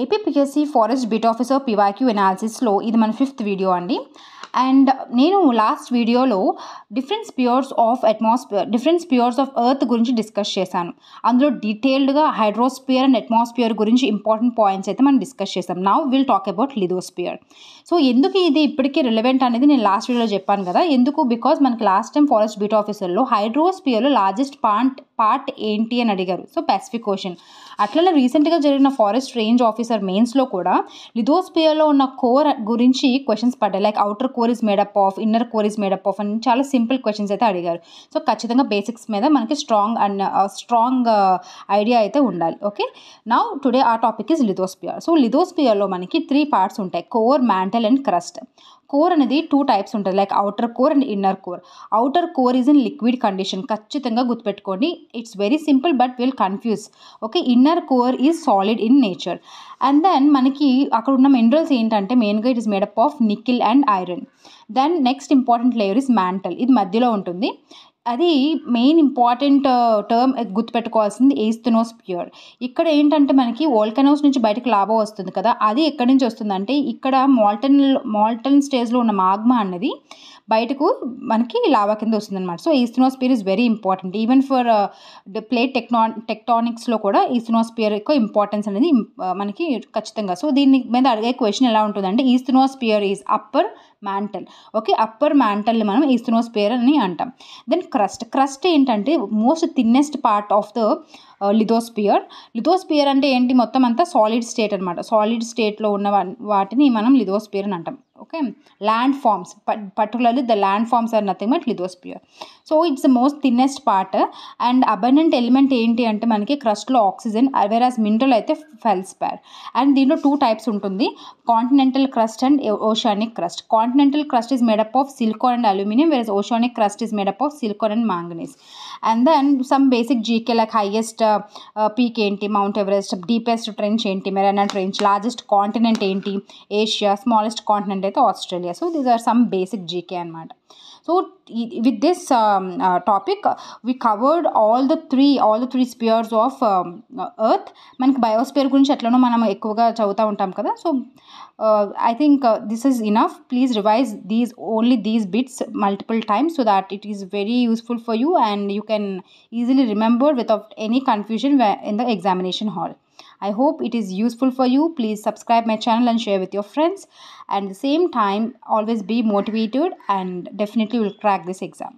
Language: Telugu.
APPSC forest bit officer PYQ ఎనాలిసిస్లో ఇది మన 5th వీడియో అండి. అండ్ నేను లాస్ట్ వీడియోలో డిఫరెంట్ స్పియర్స్ ఆఫ్ ఎర్త్ గురించి డిస్కస్ చేశాను. అందులో డీటెయిల్డ్గా హైడ్రోస్పియర్ అండ్ అట్మాస్ఫియర్ గురించి ఇంపార్టెంట్ పాయింట్స్ అయితే మనం డిస్కస్ చేసాం. Now will talk about lithosphere. So ఎందుకు ఇది ఇప్పటికీ రిలవెంట్ అనేది నేను లాస్ట్ వీడియోలో చెప్పాను కదా. ఎందుకు? బికాజ్ మనకి లాస్ట్ టైం ఫారెస్ట్ బిట్ ఆఫీసర్లో హైడ్రోస్పియర్లో లార్జెస్ట్ పార్ట్ ఏంటి అని అడిగారు. So Pacific Ocean. అట్లనే రీసెంట్గా జరిగిన ఫారెస్ట్ రేంజ్ ఆఫీసర్ మెయిన్స్లో కూడా లిథోస్పియర్లో ఉన్న కోర్ గురించి క్వశ్చన్స్ పడ్డాయి. Like outer core is made up of, inner core is made up of అని చాలా సింపుల్ క్వశ్చన్స్ అయితే అడిగారు. సో ఖచ్చితంగా బేసిక్స్ మీద మనకి స్ట్రాంగ్ ఐడియా అయితే ఉండాలి. Okay, now today a topic is lithosphere. So లిథోస్పియర్లో మనకి 3 పార్ట్స్ ఉంటాయి: core, mantle and crust. Core అనేది 2 టైప్స్ ఉంటుంది, like outer core and inner core. Outer core is in liquid condition, ఖచ్చితంగా గుర్తుపెట్టుకోండి. It's very simple but will confuse. Okay, inner core is solid in nature. And then మనకి అక్కడ ఉన్న మినరల్స్ ఏంటంటే మెయిన్గా it is made up of nickel and iron. Then next important layer is mantle, ఇది మధ్యలో ఉంటుంది. అది మెయిన్ ఇంపార్టెంట్ టర్మ్ గుర్తుపెట్టుకోవాల్సింది ఈస్థెనోస్పియర్. ఇక్కడ ఏంటంటే మనకి వోల్కనోస్ నుంచి బయటకు లావా వస్తుంది కదా, అది ఎక్కడి నుంచి వస్తుందంటే ఇక్కడ మాల్టన్ స్టేజ్లో ఉన్న మాగ్మా అన్నది బయటకు మనకి లావా కింద వస్తుంది అనమాట. So asthenosphere is very important. Even for plate టెక్టానిక్స్లో కూడా ఈస్థెనోస్పియర్ యొక్క ఇంపార్టెన్స్ అనేది మనకి ఖచ్చితంగా. సో దీని మీద అడిగే క్వశ్చన్ ఎలా ఉంటుందంటే asthenosphere is upper mantle. Okay, upper మ్యాంటల్ని మనం ఈస్థెనోస్పియర్ అని అంటాం. దెన్ క్రస్ట్ ఏంటంటే most thinnest part of the lithosphere అంటే ఏంటి? మొత్తం అంతా సాలిడ్ స్టేట్ అనమాట. సాలిడ్ స్టేట్లో ఉన్న వాటిని మనం లిథోస్పియర్ అని అంటాం. Okay, landforms, particularly the landforms are nothing but lithosphere. So it's the most thinnest part. And abundant element ఏంటి అంటే మనకి క్రస్ట్లో ఆక్సిజన్, వెరాజ్ మినరల్ అయితే ఫెల్స్పేర్. అండ్ దీంట్లో 2 టైప్స్ ఉంటుంది: continental crust and oceanic crust. Continental crust is made up of silicon and aluminium, whereas oceanic crust is made up of silicon and manganese. And then some basic GK like highest peak ఏంటి? Mount Everest. డీపెస్ట్ ట్రెంచ్ ఏంటి? Mariana trench. లార్జెస్ట్ కాంటినెంట్ ఏంటి? ఏషియా. స్మాలెస్ట్ కాంటినెంట్ అయితే Australia. So these are some basic GK అనమాట. So with this topic we covered all the three spheres of earth. మనకి బయోస్పియర్ గురించి ఎట్లనో మనం ఎక్కువగా చదువుతూ ఉంటాం కదా. So I think this is enough. Please revise these bits multiple times so that it is very useful for you and you can easily remember without any confusion in the examination hall. I hope it is useful for you. Please subscribe my channel and share with your friends. And at the same time, always be motivated and definitely will crack this exam.